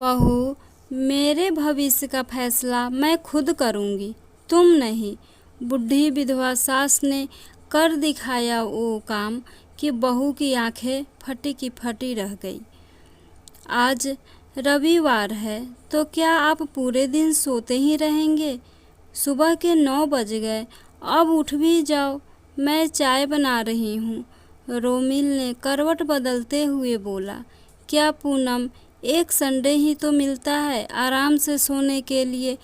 बहू, मेरे भविष्य का फैसला मैं खुद करूँगी, तुम नहीं। बूढ़ी विधवा सास ने कर दिखाया वो काम कि बहू की आंखें फटी की फटी रह गई। आज रविवार है तो क्या आप पूरे दिन सोते ही रहेंगे? सुबह के 9 बज गए, अब उठ भी जाओ, मैं चाय बना रही हूँ। रोमिल ने करवट बदलते हुए बोला। क्या पूनम, एक संडे ही तो मिलता है आराम से सोने के लिए,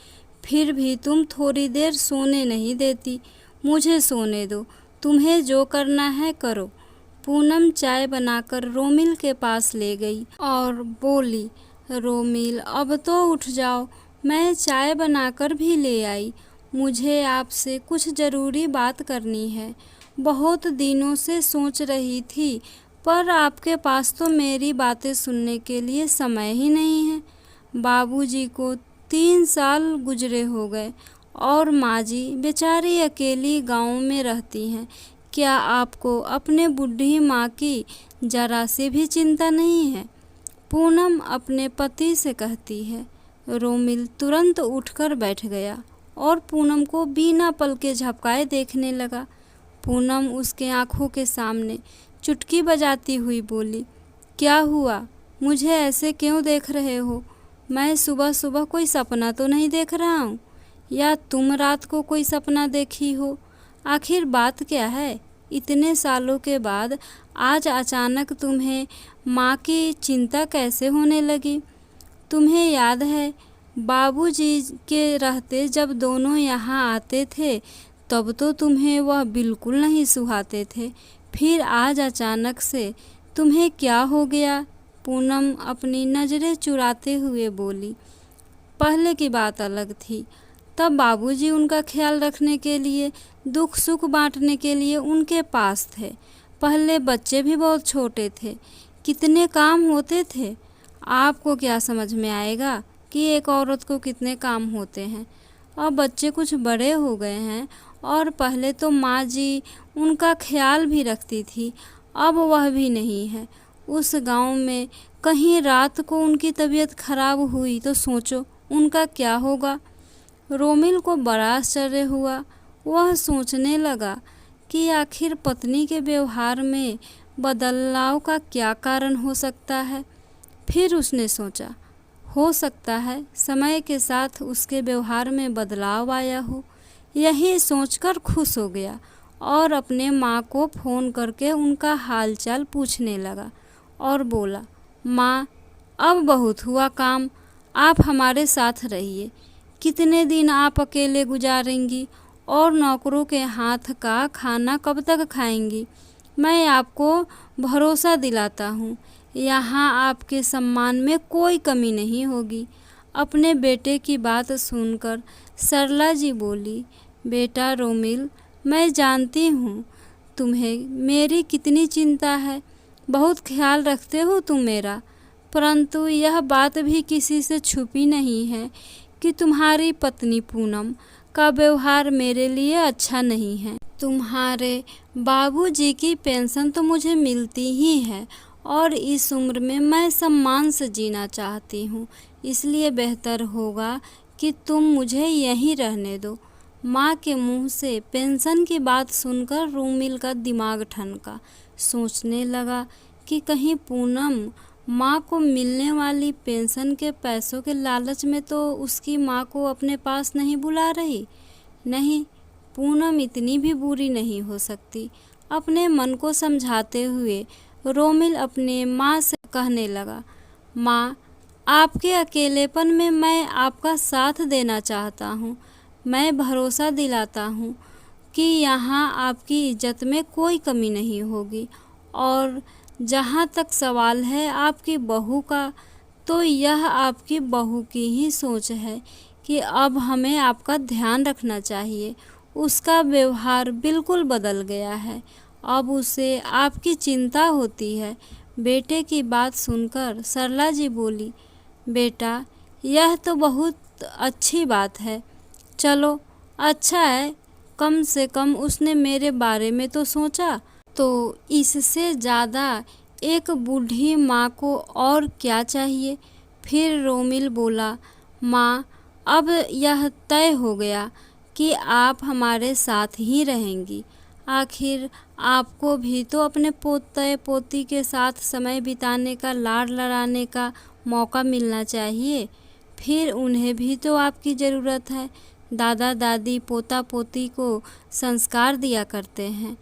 फिर भी तुम थोड़ी देर सोने नहीं देती। मुझे सोने दो, तुम्हें जो करना है करो। पूनम चाय बनाकर रोमिल के पास ले गई और बोली, रोमिल अब तो उठ जाओ, मैं चाय बनाकर भी ले आई। मुझे आपसे कुछ ज़रूरी बात करनी है। बहुत दिनों से सोच रही थी, पर आपके पास तो मेरी बातें सुनने के लिए समय ही नहीं है। बाबूजी को 3 साल गुजरे हो गए और माँ जी बेचारी अकेली गांव में रहती हैं। क्या आपको अपने बूढ़ी माँ की जरा से भी चिंता नहीं है? पूनम अपने पति से कहती है। रोमिल तुरंत उठकर बैठ गया और पूनम को बिना पलके झपकाए देखने लगा। पूनम उसके आंखों के सामने चुटकी बजाती हुई बोली, क्या हुआ? मुझे ऐसे क्यों देख रहे हो? मैं सुबह सुबह कोई सपना तो नहीं देख रहा हूँ, या तुम रात को कोई सपना देखी हो? आखिर बात क्या है? इतने सालों के बाद आज अचानक तुम्हें माँ की चिंता कैसे होने लगी? तुम्हें याद है बाबूजी के रहते जब दोनों यहाँ आते थे तब तो तुम्हें वह बिल्कुल नहीं सुहाते थे, फिर आज अचानक से तुम्हें क्या हो गया? पूनम अपनी नज़रें चुराते हुए बोली। पहले की बात अलग थी, तब बाबूजी उनका ख्याल रखने के लिए, दुख सुख बांटने के लिए उनके पास थे। पहले बच्चे भी बहुत छोटे थे, कितने काम होते थे। आपको क्या समझ में आएगा कि एक औरत को कितने काम होते हैं। अब बच्चे कुछ बड़े हो गए हैं और पहले तो माँ जी उनका ख्याल भी रखती थी, अब वह भी नहीं है। उस गांव में कहीं रात को उनकी तबीयत खराब हुई तो सोचो उनका क्या होगा। रोमिल को बड़ा आश्चर्य हुआ। वह सोचने लगा कि आखिर पत्नी के व्यवहार में बदलाव का क्या कारण हो सकता है। फिर उसने सोचा, हो सकता है समय के साथ उसके व्यवहार में बदलाव आया हो। यही सोचकर खुश हो गया और अपने माँ को फ़ोन करके उनका हालचाल पूछने लगा और बोला, माँ, अब बहुत हुआ काम, आप हमारे साथ रहिए। कितने दिन आप अकेले गुजारेंगी और नौकरों के हाथ का खाना कब तक खाएंगी? मैं आपको भरोसा दिलाता हूँ, यहाँ आपके सम्मान में कोई कमी नहीं होगी। अपने बेटे की बात सुनकर सरला जी बोली, बेटा रोमिल, मैं जानती हूँ तुम्हें मेरी कितनी चिंता है, बहुत ख्याल रखते हो तुम मेरा, परंतु यह बात भी किसी से छुपी नहीं है कि तुम्हारी पत्नी पूनम का व्यवहार मेरे लिए अच्छा नहीं है। तुम्हारे बाबूजी की पेंशन तो मुझे मिलती ही है और इस उम्र में मैं सम्मान से जीना चाहती हूँ, इसलिए बेहतर होगा कि तुम मुझे यहीं रहने दो। माँ के मुंह से पेंशन की बात सुनकर रोमिल का दिमाग ठनका। सोचने लगा कि कहीं पूनम माँ को मिलने वाली पेंशन के पैसों के लालच में तो उसकी माँ को अपने पास नहीं बुला रही। नहीं, पूनम इतनी भी बुरी नहीं हो सकती। अपने मन को समझाते हुए रोमिल अपने माँ से कहने लगा, माँ, आपके अकेलेपन में मैं आपका साथ देना चाहता हूँ। मैं भरोसा दिलाता हूँ कि यहाँ आपकी इज्जत में कोई कमी नहीं होगी, और जहाँ तक सवाल है आपकी बहू का, तो यह आपकी बहू की ही सोच है कि अब हमें आपका ध्यान रखना चाहिए। उसका व्यवहार बिल्कुल बदल गया है, अब उसे आपकी चिंता होती है। बेटे की बात सुनकर सरला जी बोली, बेटा, यह तो बहुत अच्छी बात है। चलो, अच्छा है, कम से कम उसने मेरे बारे में तो सोचा। तो इससे ज़्यादा एक बूढ़ी माँ को और क्या चाहिए? फिर रोमिल बोला, माँ, अब यह तय हो गया कि आप हमारे साथ ही रहेंगी। आखिर आपको भी तो अपने पोते पोती के साथ समय बिताने का, लाड लड़ाने का मौका मिलना चाहिए। फिर उन्हें भी तो आपकी ज़रूरत है। दादा दादी पोता पोती को संस्कार दिया करते हैं।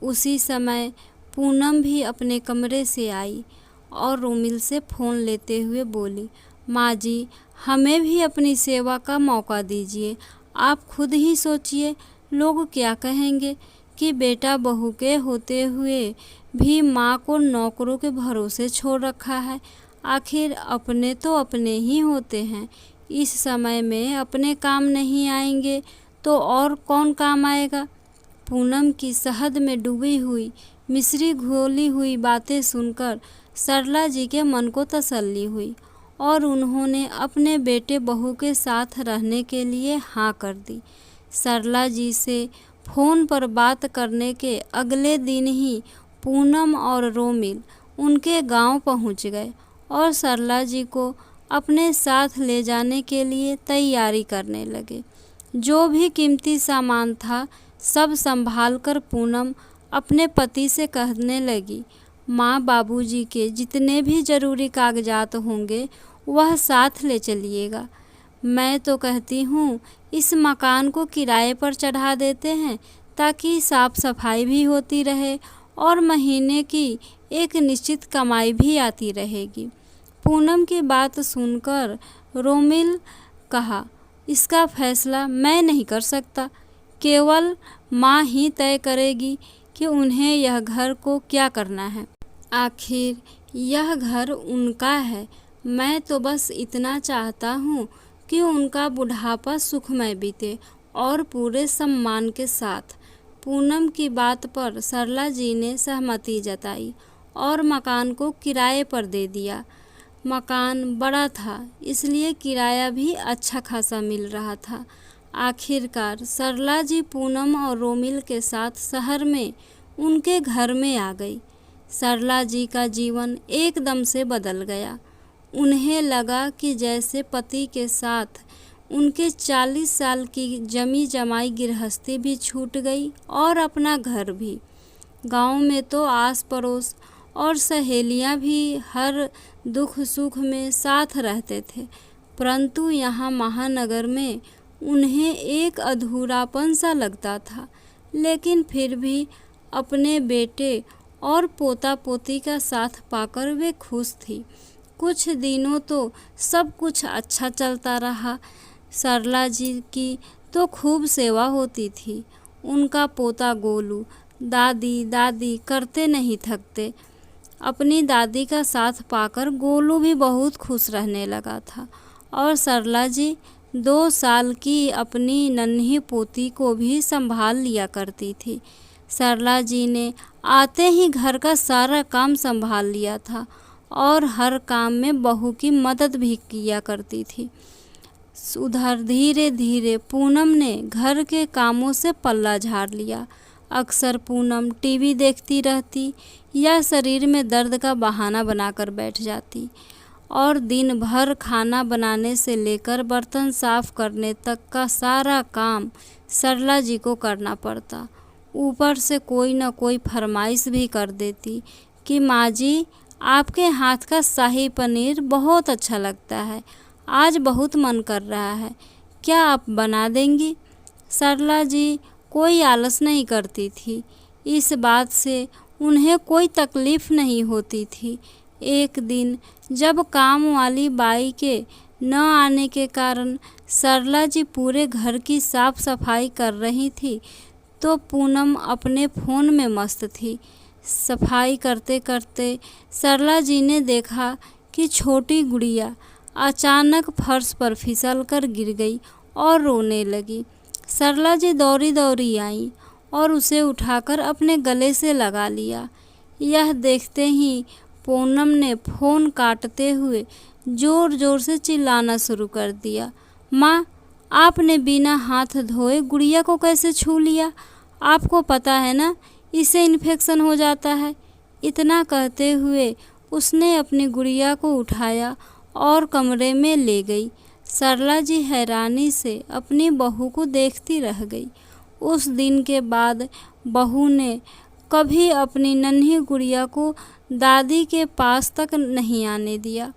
उसी समय पूनम भी अपने कमरे से आई और रोमिल से फ़ोन लेते हुए बोली, माँ जी, हमें भी अपनी सेवा का मौका दीजिए। आप खुद ही सोचिए, लोग क्या कहेंगे कि बेटा बहू के होते हुए भी माँ को नौकरों के भरोसे छोड़ रखा है। आखिर अपने तो अपने ही होते हैं। इस समय में अपने काम नहीं आएंगे तो और कौन काम आएगा। पूनम की शहद में डूबी हुई, मिश्री घोली हुई बातें सुनकर सरला जी के मन को तसल्ली हुई और उन्होंने अपने बेटे बहू के साथ रहने के लिए हाँ कर दी। सरला जी से फ़ोन पर बात करने के अगले दिन ही पूनम और रोमिल उनके गांव पहुंच गए और सरला जी को अपने साथ ले जाने के लिए तैयारी करने लगे। जो भी कीमती सामान था सब संभाल कर पूनम अपने पति से कहने लगी, माँ, बाबूजी के जितने भी ज़रूरी कागजात होंगे वह साथ ले चलिएगा। मैं तो कहती हूँ इस मकान को किराए पर चढ़ा देते हैं ताकि साफ सफाई भी होती रहे और महीने की एक निश्चित कमाई भी आती रहेगी। पूनम की बात सुनकर रोमिल कहा, इसका फैसला मैं नहीं कर सकता, केवल माँ ही तय करेगी कि उन्हें यह घर को क्या करना है। आखिर यह घर उनका है। मैं तो बस इतना चाहता हूँ कि उनका बुढ़ापा सुखमय बीते और पूरे सम्मान के साथ। पूनम की बात पर सरला जी ने सहमति जताई और मकान को किराए पर दे दिया। मकान बड़ा था इसलिए किराया भी अच्छा खासा मिल रहा था। आखिरकार सरला जी पूनम और रोमिल के साथ शहर में उनके घर में आ गई। सरला जी का जीवन एकदम से बदल गया। उन्हें लगा कि जैसे पति के साथ उनके 40 साल की जमी जमाई गृहस्थी भी छूट गई और अपना घर भी। गांव में तो आस पड़ोस और सहेलियां भी हर दुख सुख में साथ रहते थे, परंतु यहाँ महानगर में उन्हें एक अधूरापन सा लगता था। लेकिन फिर भी अपने बेटे और पोता पोती का साथ पाकर वे खुश थी। कुछ दिनों तो सब कुछ अच्छा चलता रहा। सरला जी की तो खूब सेवा होती थी। उनका पोता गोलू दादी दादी करते नहीं थकते। अपनी दादी का साथ पाकर गोलू भी बहुत खुश रहने लगा था और सरला जी 2 साल की अपनी नन्ही पोती को भी संभाल लिया करती थी। सरला जी ने आते ही घर का सारा काम संभाल लिया था और हर काम में बहू की मदद भी किया करती थी। उधर धीरे धीरे पूनम ने घर के कामों से पल्ला झाड़ लिया। अक्सर पूनम टीवी देखती रहती या शरीर में दर्द का बहाना बनाकर बैठ जाती और दिन भर खाना बनाने से लेकर बर्तन साफ करने तक का सारा काम सरला जी को करना पड़ता। ऊपर से कोई न कोई फरमाइश भी कर देती कि माँ जी, आपके हाथ का शाही पनीर बहुत अच्छा लगता है, आज बहुत मन कर रहा है, क्या आप बना देंगी। सरला जी कोई आलस नहीं करती थी। इस बात से उन्हें कोई तकलीफ़ नहीं होती थी। एक दिन जब काम वाली बाई के न आने के कारण सरला जी पूरे घर की साफ सफाई कर रही थी तो पूनम अपने फ़ोन में मस्त थी। सफाई करते करते सरला जी ने देखा कि छोटी गुड़िया अचानक फर्श पर फिसल कर गिर गई और रोने लगी। सरला जी दौड़ी दौड़ी आई और उसे उठाकर अपने गले से लगा लिया। यह देखते ही पूनम ने फ़ोन काटते हुए ज़ोर ज़ोर से चिल्लाना शुरू कर दिया, माँ, आपने बिना हाथ धोए गुड़िया को कैसे छू लिया? आपको पता है ना, इससे इन्फेक्शन हो जाता है। इतना कहते हुए उसने अपनी गुड़िया को उठाया और कमरे में ले गई। सरला जी हैरानी से अपनी बहू को देखती रह गई। उस दिन के बाद बहू ने कभी अपनी नन्ही गुड़िया को दादी के पास तक नहीं आने दिया।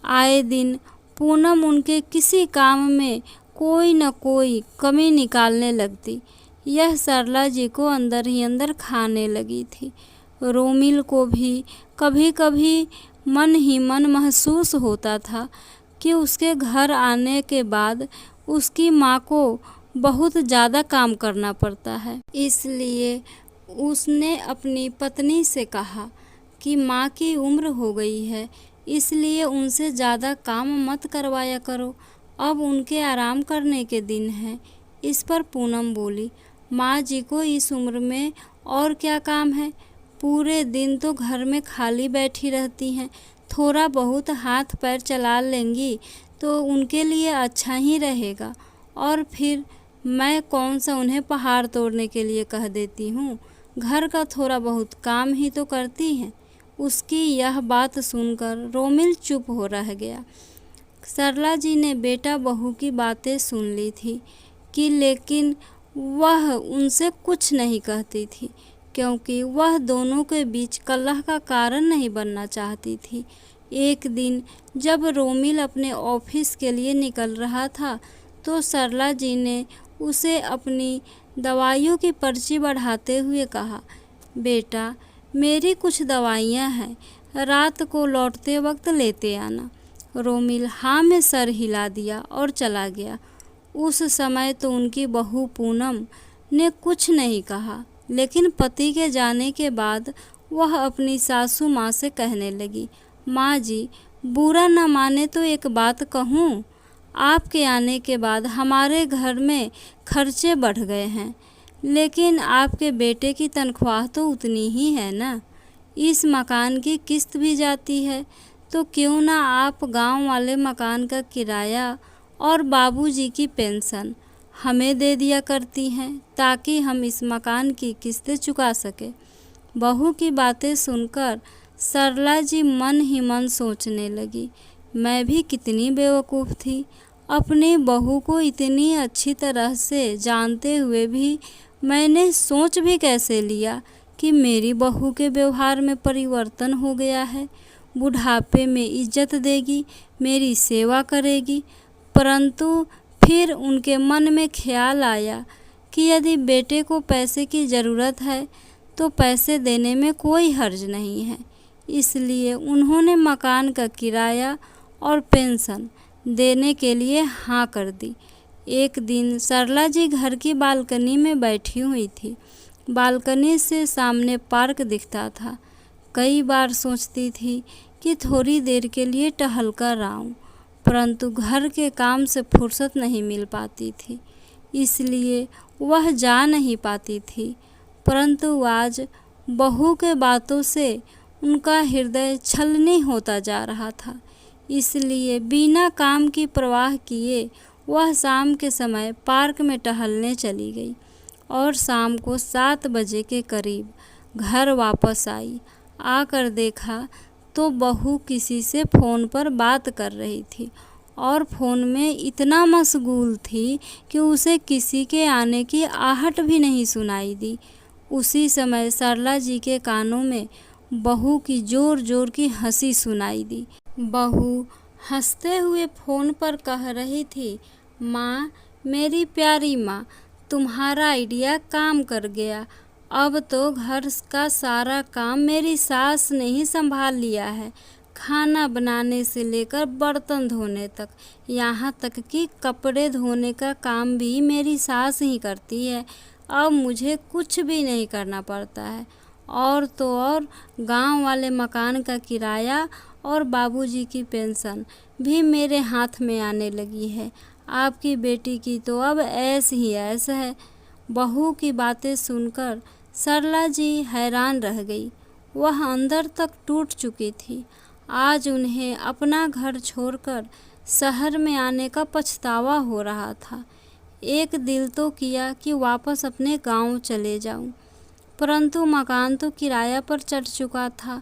आए दिन पूनम उनके किसी काम में कोई न कोई कमी निकालने लगती। यह सरला जी को अंदर ही अंदर खाने लगी थी। रोमिल को भी कभी कभी मन ही मन महसूस होता था कि उसके घर आने के बाद उसकी माँ को बहुत ज़्यादा काम करना पड़ता है। इसलिए उसने अपनी पत्नी से कहा कि माँ की उम्र हो गई है, इसलिए उनसे ज़्यादा काम मत करवाया करो, अब उनके आराम करने के दिन हैं। इस पर पूनम बोली, माँ जी को इस उम्र में और क्या काम है, पूरे दिन तो घर में खाली बैठी रहती हैं, थोड़ा बहुत हाथ पैर चला लेंगी तो उनके लिए अच्छा ही रहेगा। और फिर मैं कौन सा उन्हें पहाड़ तोड़ने के लिए कह देती हूँ, घर का थोड़ा बहुत काम ही तो करती हैं। उसकी यह बात सुनकर रोमिल चुप हो रह गया। सरला जी ने बेटा बहू की बातें सुन ली थी कि लेकिन वह उनसे कुछ नहीं कहती थी, क्योंकि वह दोनों के बीच कलह का कारण नहीं बनना चाहती थी। एक दिन जब रोमिल अपने ऑफिस के लिए निकल रहा था तो सरला जी ने उसे अपनी दवाइयों की पर्ची बढ़ाते हुए कहा, बेटा मेरी कुछ दवाइयाँ हैं, रात को लौटते वक्त लेते आना। रोमिल हाँ में सर हिला दिया और चला गया। उस समय तो उनकी बहू पूनम ने कुछ नहीं कहा, लेकिन पति के जाने के बाद वह अपनी सासू माँ से कहने लगी, माँ जी बुरा न माने तो एक बात कहूँ, आपके आने के बाद हमारे घर में खर्चे बढ़ गए हैं, लेकिन आपके बेटे की तनख्वाह तो उतनी ही है ना, इस मकान की किस्त भी जाती है, तो क्यों ना आप गांव वाले मकान का किराया और बाबूजी की पेंशन हमें दे दिया करती हैं, ताकि हम इस मकान की किस्तें चुका सके। बहू की बातें सुनकर सरला जी मन ही मन सोचने लगी, मैं भी कितनी बेवकूफ़ थी, अपनी बहू को इतनी अच्छी तरह से जानते हुए भी मैंने सोच भी कैसे लिया कि मेरी बहू के व्यवहार में परिवर्तन हो गया है, बुढ़ापे में इज्जत देगी, मेरी सेवा करेगी। परंतु फिर उनके मन में ख्याल आया कि यदि बेटे को पैसे की ज़रूरत है तो पैसे देने में कोई हर्ज नहीं है, इसलिए उन्होंने मकान का किराया और पेंशन देने के लिए हाँ कर दी। एक दिन सरला जी घर की बालकनी में बैठी हुई थी। बालकनी से सामने पार्क दिखता था। कई बार सोचती थी कि थोड़ी देर के लिए टहल कर आऊँ, परंतु घर के काम से फुर्सत नहीं मिल पाती थी, इसलिए वह जा नहीं पाती थी। परंतु आज बहू के बातों से उनका हृदय छलनी होता जा रहा था, इसलिए बिना काम की परवाह किए वह शाम के समय पार्क में टहलने चली गई और शाम को 7 बजे के करीब घर वापस आई। आकर देखा तो बहू किसी से फ़ोन पर बात कर रही थी और फ़ोन में इतना मशगूल थी कि उसे किसी के आने की आहट भी नहीं सुनाई दी। उसी समय सरला जी के कानों में बहू की ज़ोर ज़ोर की हंसी सुनाई दी। बहू हंसते हुए फ़ोन पर कह रही थी, माँ मेरी प्यारी माँ, तुम्हारा आइडिया काम कर गया, अब तो घर का सारा काम मेरी सास ने ही संभाल लिया है, खाना बनाने से लेकर बर्तन धोने तक, यहाँ तक कि कपड़े धोने का काम भी मेरी सास ही करती है। अब मुझे कुछ भी नहीं करना पड़ता है, और तो और गांव वाले मकान का किराया और बाबूजी की पेंशन भी मेरे हाथ में आने लगी है। आपकी बेटी की तो अब ऐस ही ऐस है। बहू की बातें सुनकर सरला जी हैरान रह गई। वह अंदर तक टूट चुकी थी। आज उन्हें अपना घर छोड़कर शहर में आने का पछतावा हो रहा था। एक दिल तो किया कि वापस अपने गांव चले जाऊं, परंतु मकान तो किराया पर चढ़ चुका था,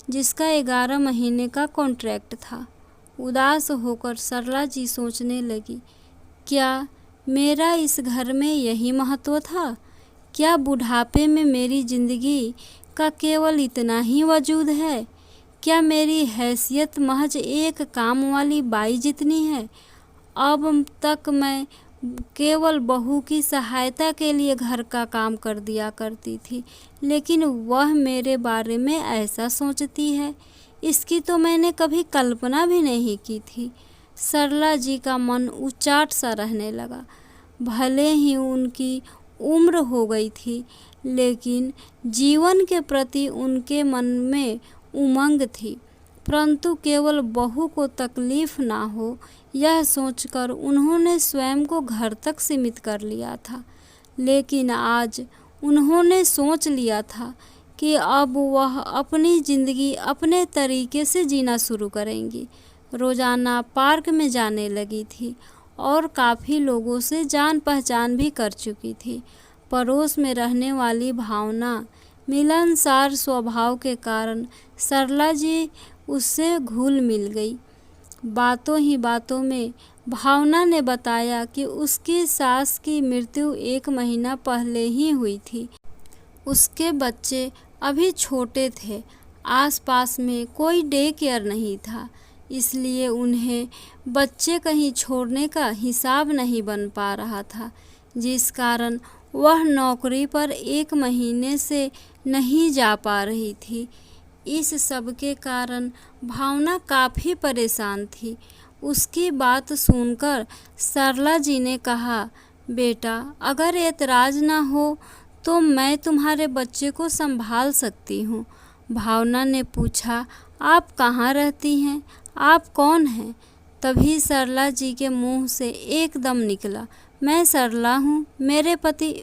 जिसका 11 महीने का कॉन्ट्रैक्ट था। उदास होकर सरला जी सोचने लगी, क्या मेरा इस घर में यही महत्व था? क्या बुढ़ापे में मेरी जिंदगी का केवल इतना ही वजूद है? क्या मेरी हैसियत महज एक काम वाली बाई जितनी है? अब तक मैं केवल बहू की सहायता के लिए घर का काम कर दिया करती थी, लेकिन वह मेरे बारे में ऐसा सोचती है, इसकी तो मैंने कभी कल्पना भी नहीं की थी। सरला जी का मन उचाट सा रहने लगा। भले ही उनकी उम्र हो गई थी, लेकिन जीवन के प्रति उनके मन में उमंग थी, परंतु केवल बहू को तकलीफ ना हो यह सोचकर उन्होंने स्वयं को घर तक सीमित कर लिया था। लेकिन आज उन्होंने सोच लिया था कि अब वह अपनी ज़िंदगी अपने तरीके से जीना शुरू करेंगी। रोज़ाना पार्क में जाने लगी थी और काफ़ी लोगों से जान पहचान भी कर चुकी थी। पड़ोस में रहने वाली भावना मिलनसार स्वभाव के कारण सरला जी उससे घुल मिल गई। बातों ही बातों में भावना ने बताया कि उसकी सास की मृत्यु 1 महीना पहले ही हुई थी। उसके बच्चे अभी छोटे थे, आसपास में कोई डे केयर नहीं था, इसलिए उन्हें बच्चे कहीं छोड़ने का हिसाब नहीं बन पा रहा था, जिस कारण वह नौकरी पर 1 महीने से नहीं जा पा रही थी। इस सब के कारण भावना काफ़ी परेशान थी। उसकी बात सुनकर सरला जी ने कहा, बेटा अगर एतराज़ ना हो तो मैं तुम्हारे बच्चे को संभाल सकती हूँ। भावना ने पूछा, आप कहाँ रहती हैं? आप कौन हैं? तभी सरला जी के मुंह से एकदम निकला, मैं सरला हूँ। मेरे पति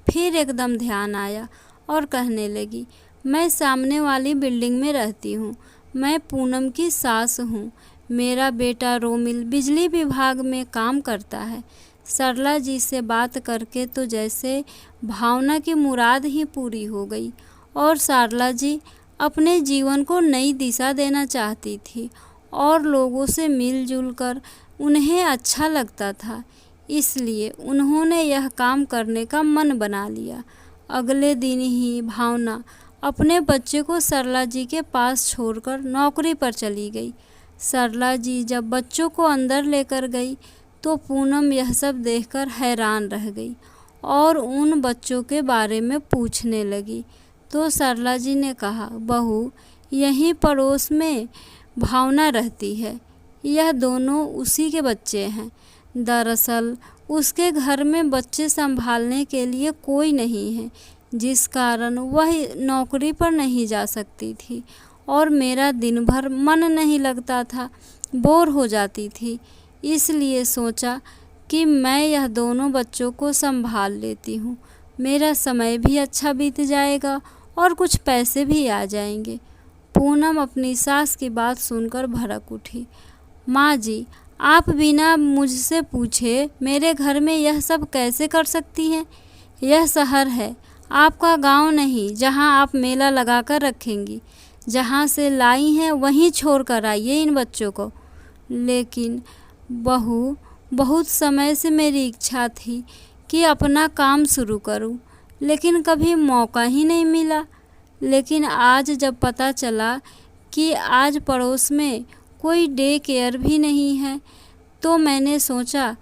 फिर एकदम ध्यान आया और कहने लगी, मैं सामने वाली बिल्डिंग में रहती हूँ। मैं पूनम की सास हूँ। मेरा बेटा रोमिल बिजली विभाग में काम करता है। सरला जी से बात करके तो जैसे भावना की मुराद ही पूरी हो गई और सरला जी अपने जीवन को नई दिशा देना चाहती थी और लोगों से मिलजुल कर उन्हें अच्छा लगता था, इसलिए उन्होंने यह काम करने का मन बना लिया। अगले दिन ही भावना अपने बच्चे को सरला जी के पास छोड़कर नौकरी पर चली गई। सरला जी जब बच्चों को अंदर लेकर गई तो पूनम यह सब देखकर हैरान रह गई और उन बच्चों के बारे में पूछने लगी। तो सरला जी ने कहा, बहू यहीं पड़ोस में भावना रहती है, यह दोनों उसी के बच्चे हैं। दरअसल उसके घर में बच्चे संभालने के लिए कोई नहीं है, जिस कारण वह नौकरी पर नहीं जा सकती थी और मेरा दिन भर मन नहीं लगता था, बोर हो जाती थी। इसलिए सोचा कि मैं यह दोनों बच्चों को संभाल लेती हूँ, मेरा समय भी अच्छा बीत जाएगा और कुछ पैसे भी आ जाएंगे। पूनम अपनी सास की बात सुनकर भड़क उठी। माँ जी, आप बिना मुझसे पूछे मेरे घर में यह सब कैसे कर सकती हैं? यह शहर है, आपका गांव नहीं जहां आप मेला लगा कर रखेंगी। जहां से लाई हैं वहीं छोड़ कर आइए इन बच्चों को। लेकिन बहू, बहुत समय से मेरी इच्छा थी कि अपना काम शुरू करूं, लेकिन कभी मौका ही नहीं मिला। लेकिन आज जब पता चला कि आज पड़ोस में कोई डे केयर भी नहीं है, तो मैंने सोचा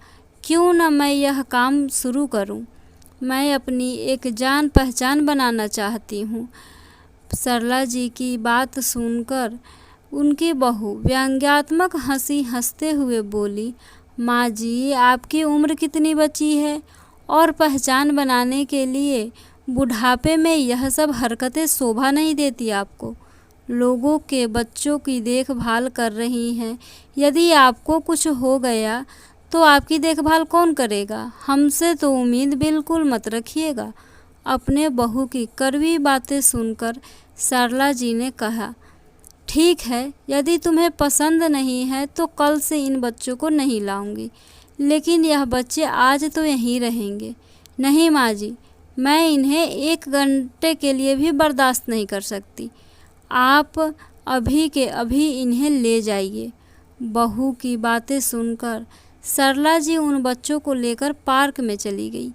क्यों न मैं यह काम शुरू करूं। मैं अपनी एक जान पहचान बनाना चाहती हूँ। सरला जी की बात सुनकर उनकी बहू व्यंग्यात्मक हंसी हंसते हुए बोली, माँ जी आपकी उम्र कितनी बची है और पहचान बनाने के लिए बुढ़ापे में यह सब हरकतें शोभा नहीं देती आपको। लोगों के बच्चों की देखभाल कर रही हैं, यदि आपको कुछ हो गया तो आपकी देखभाल कौन करेगा? हमसे तो उम्मीद बिल्कुल मत रखिएगा। अपने बहू की कड़वी बातें सुनकर सरला जी ने कहा, ठीक है, यदि तुम्हें पसंद नहीं है तो कल से इन बच्चों को नहीं लाऊंगी, लेकिन यह बच्चे आज तो यहीं रहेंगे। नहीं माँ जी, मैं इन्हें 1 घंटे के लिए भी बर्दाश्त नहीं कर सकती। आप अभी के अभी इन्हें ले जाइए। बहू की बातें सुनकर सरला जी उन बच्चों को लेकर पार्क में चली गई।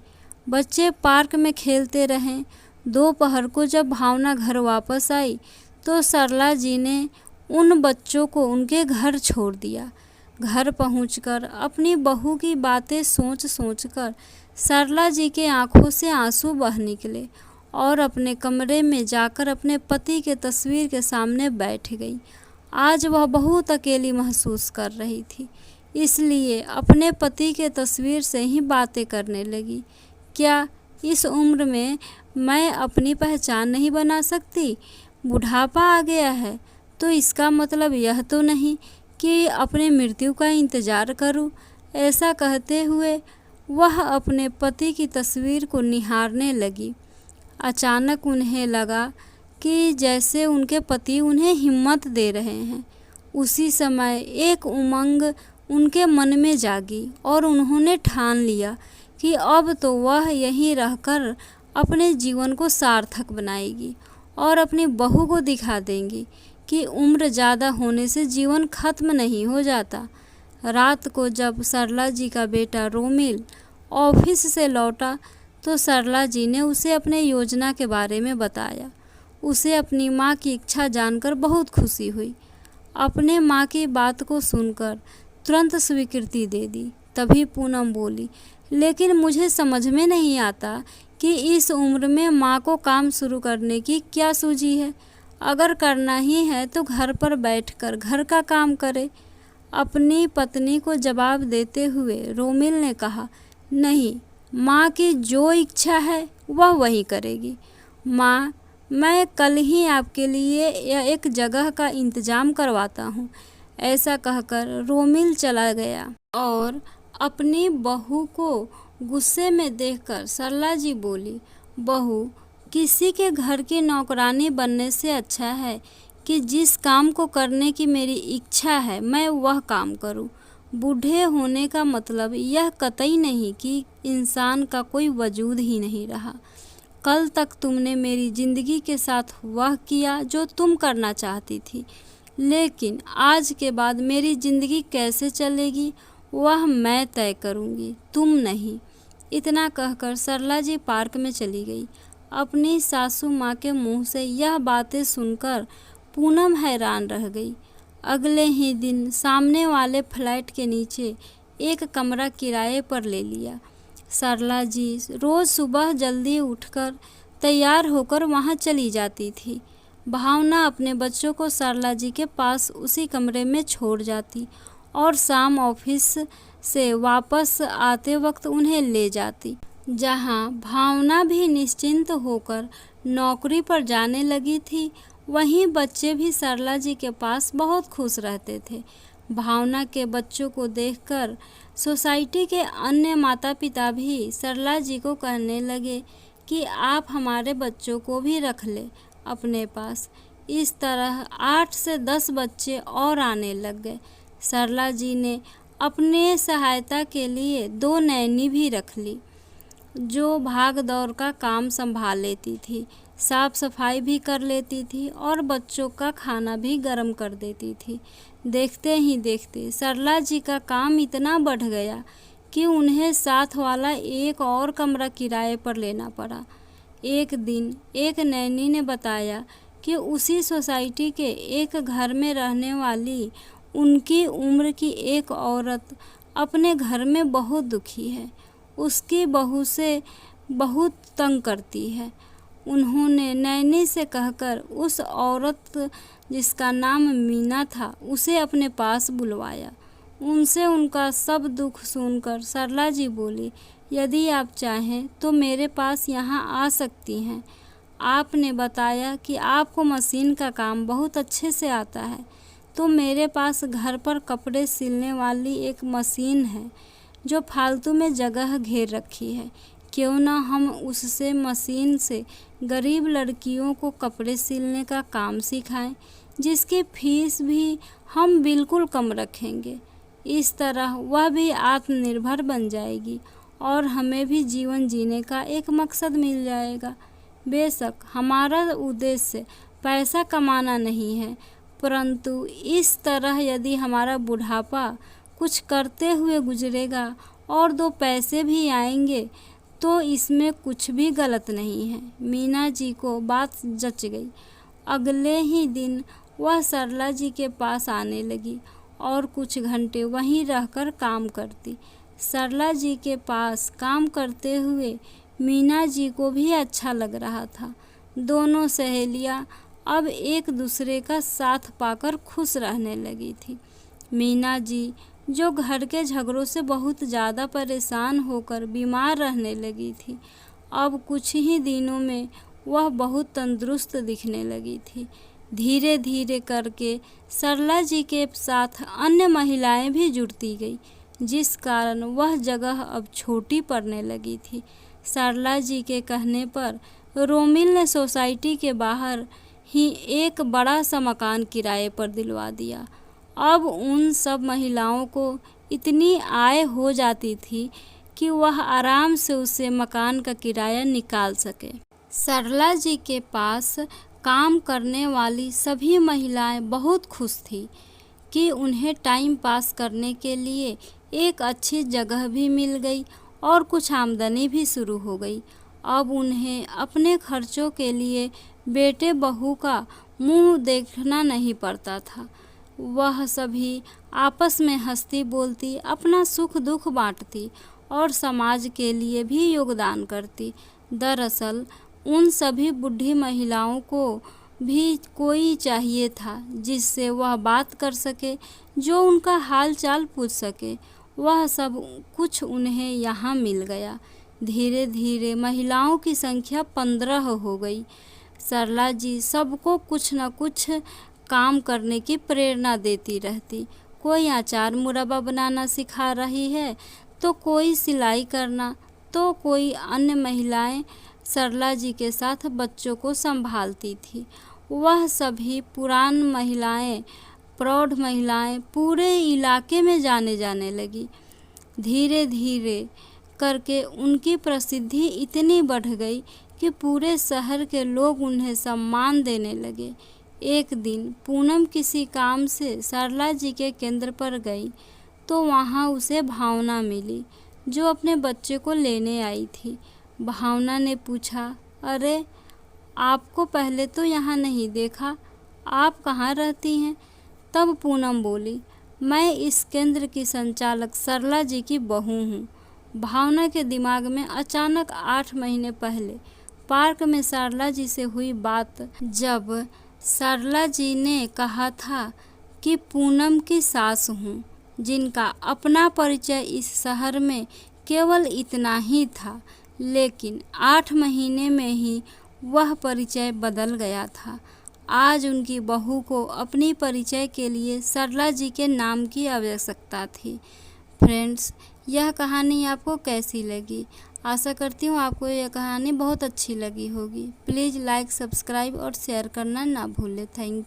बच्चे पार्क में खेलते रहे। दोपहर को जब भावना घर वापस आई तो सरला जी ने उन बच्चों को उनके घर छोड़ दिया। घर पहुंचकर अपनी बहू की बातें सोच सोचकर सरला जी के आंखों से आंसू बह निकले और अपने कमरे में जाकर अपने पति के तस्वीर के सामने बैठ गई। आज वह बहुत अकेली महसूस कर रही थी, इसलिए अपने पति के तस्वीर से ही बातें करने लगी। क्या इस उम्र में मैं अपनी पहचान नहीं बना सकती? बुढ़ापा आ गया है तो इसका मतलब यह तो नहीं कि अपने मृत्यु का इंतज़ार करूं। ऐसा कहते हुए वह अपने पति की तस्वीर को निहारने लगी। अचानक उन्हें लगा कि जैसे उनके पति उन्हें हिम्मत दे रहे हैं। उसी समय एक उमंग उनके मन में जागी और उन्होंने ठान लिया कि अब तो वह यहीं रहकर अपने जीवन को सार्थक बनाएगी और अपनी बहू को दिखा देंगी कि उम्र ज़्यादा होने से जीवन खत्म नहीं हो जाता। रात को जब सरला जी का बेटा रोमिल ऑफिस से लौटा तो सरला जी ने उसे अपने योजना के बारे में बताया। उसे अपनी माँ की इच्छा जानकर बहुत खुशी हुई। अपने माँ की बात को सुनकर तुरंत स्वीकृति दे दी। तभी पूनम बोली, लेकिन मुझे समझ में नहीं आता कि इस उम्र में माँ को काम शुरू करने की क्या सूझी है। अगर करना ही है तो घर पर बैठकर घर का काम करे। अपनी पत्नी को जवाब देते हुए रोमिल ने कहा, नहीं, माँ की जो इच्छा है वह वही करेगी। माँ, मैं कल ही आपके लिए एक जगह का इंतज़ाम करवाता हूँ। ऐसा कहकर रोमिल चला गया और अपनी बहू को गुस्से में देखकर सरला जी बोली, बहू, किसी के घर की नौकरानी बनने से अच्छा है कि जिस काम को करने की मेरी इच्छा है मैं वह काम करूं। बूढ़े होने का मतलब यह कतई नहीं कि इंसान का कोई वजूद ही नहीं रहा। कल तक तुमने मेरी ज़िंदगी के साथ वह किया जो तुम करना चाहती थी, लेकिन आज के बाद मेरी ज़िंदगी कैसे चलेगी वह मैं तय करूँगी, तुम नहीं। इतना कहकर सरला जी पार्क में चली गई। अपनी सासू माँ के मुंह से यह बातें सुनकर पूनम हैरान रह गई। अगले ही दिन सामने वाले फ्लैट के नीचे एक कमरा किराए पर ले लिया। सरला जी रोज़ सुबह जल्दी उठकर तैयार होकर वहाँ चली जाती थी। भावना अपने बच्चों को सरला जी के पास उसी कमरे में छोड़ जाती और शाम ऑफिस से वापस आते वक्त उन्हें ले जाती, जहाँ भावना भी निश्चिंत होकर नौकरी पर जाने लगी थी। वहीं बच्चे भी सरला जी के पास बहुत खुश रहते थे। भावना के बच्चों को देखकर सोसाइटी के अन्य माता पिता भी सरला जी को कहने लगे कि आप हमारे बच्चों को भी रख ले अपने पास। इस तरह 8 से 10 बच्चे और आने लग गए। सरला जी ने अपने सहायता के लिए 2 नैनी भी रख ली, जो भाग दौड़ का काम संभाल लेती थी, साफ सफाई भी कर लेती थी और बच्चों का खाना भी गर्म कर देती थी। देखते ही देखते सरला जी का काम इतना बढ़ गया कि उन्हें साथ वाला एक और कमरा किराए पर लेना पड़ा। एक दिन एक नैनी ने बताया कि उसी सोसाइटी के एक घर में रहने वाली उनकी उम्र की एक औरत अपने घर में बहुत दुखी है। उसकी बहू से बहुत तंग करती है। उन्होंने नैनी से कहकर उस औरत, जिसका नाम मीना था, उसे अपने पास बुलवाया। उनसे उनका सब दुख सुनकर सरला जी बोली, यदि आप चाहें तो मेरे पास यहाँ आ सकती हैं। आपने बताया कि आपको मशीन का काम बहुत अच्छे से आता है, तो मेरे पास घर पर कपड़े सिलने वाली एक मशीन है जो फालतू में जगह घेर रखी है। क्यों ना हम उससे मशीन से गरीब लड़कियों को कपड़े सिलने का काम सिखाएं, जिसकी फीस भी हम बिल्कुल कम रखेंगे। इस तरह वह भी आत्मनिर्भर बन जाएगी और हमें भी जीवन जीने का एक मकसद मिल जाएगा। बेशक हमारा उद्देश्य पैसा कमाना नहीं है, परंतु इस तरह यदि हमारा बुढ़ापा कुछ करते हुए गुजरेगा और 2 पैसे भी आएंगे तो इसमें कुछ भी गलत नहीं है। मीना जी को बात जच गई। अगले ही दिन वह सरला जी के पास आने लगी और कुछ घंटे वहीं रहकर काम करती। सरला जी के पास काम करते हुए मीना जी को भी अच्छा लग रहा था। दोनों सहेलियां अब एक दूसरे का साथ पाकर खुश रहने लगी थी। मीना जी जो घर के झगड़ों से बहुत ज़्यादा परेशान होकर बीमार रहने लगी थी, अब कुछ ही दिनों में वह बहुत तंदुरुस्त दिखने लगी थी। धीरे धीरे करके सरला जी के साथ अन्य महिलाएं भी जुड़ती गई, जिस कारण वह जगह अब छोटी पड़ने लगी थी। सरला जी के कहने पर रोमिल ने सोसाइटी के बाहर ही एक बड़ा सा मकान किराए पर दिलवा दिया। अब उन सब महिलाओं को इतनी आय हो जाती थी कि वह आराम से उसे मकान का किराया निकाल सके। सरला जी के पास काम करने वाली सभी महिलाएं बहुत खुश थी कि उन्हें टाइम पास करने के लिए एक अच्छी जगह भी मिल गई और कुछ आमदनी भी शुरू हो गई। अब उन्हें अपने खर्चों के लिए बेटे बहू का मुंह देखना नहीं पड़ता था। वह सभी आपस में हंसती बोलती, अपना सुख दुख बांटती और समाज के लिए भी योगदान करती। दरअसल उन सभी बूढ़ी महिलाओं को भी कोई चाहिए था जिससे वह बात कर सके, जो उनका हाल चाल पूछ सके। वह सब कुछ उन्हें यहाँ मिल गया। धीरे धीरे महिलाओं की संख्या 15 हो गई। सरला जी सबको कुछ न कुछ काम करने की प्रेरणा देती रहती। कोई अचार मुरब्बा बनाना सिखा रही है, तो कोई सिलाई करना, तो कोई अन्य महिलाएं सरला जी के साथ बच्चों को संभालती थी। वह सभी पुरान महिलाएं, प्रौढ़ महिलाएं पूरे इलाके में जाने लगी। धीरे धीरे करके उनकी प्रसिद्धि इतनी बढ़ गई कि पूरे शहर के लोग उन्हें सम्मान देने लगे। एक दिन पूनम किसी काम से सरला जी के केंद्र पर गई तो वहाँ उसे भावना मिली, जो अपने बच्चे को लेने आई थी। भावना ने पूछा, अरे आपको पहले तो यहाँ नहीं देखा, आप कहाँ रहती हैं? तब पूनम बोली, मैं इस केंद्र की संचालक सरला जी की बहू हूँ। भावना के दिमाग में अचानक 8 महीने पहले पार्क में सरला जी से हुई बात, जब सरला जी ने कहा था कि पूनम की सास हूँ, जिनका अपना परिचय इस शहर में केवल इतना ही था, लेकिन 8 महीने में ही वह परिचय बदल गया था। आज उनकी बहू को अपनी परिचय के लिए सरला जी के नाम की आवश्यकता थी। फ्रेंड्स, यह कहानी आपको कैसी लगी? आशा करती हूँ आपको यह कहानी बहुत अच्छी लगी होगी। प्लीज़ लाइक, सब्सक्राइब और शेयर करना ना भूलें। Thank you.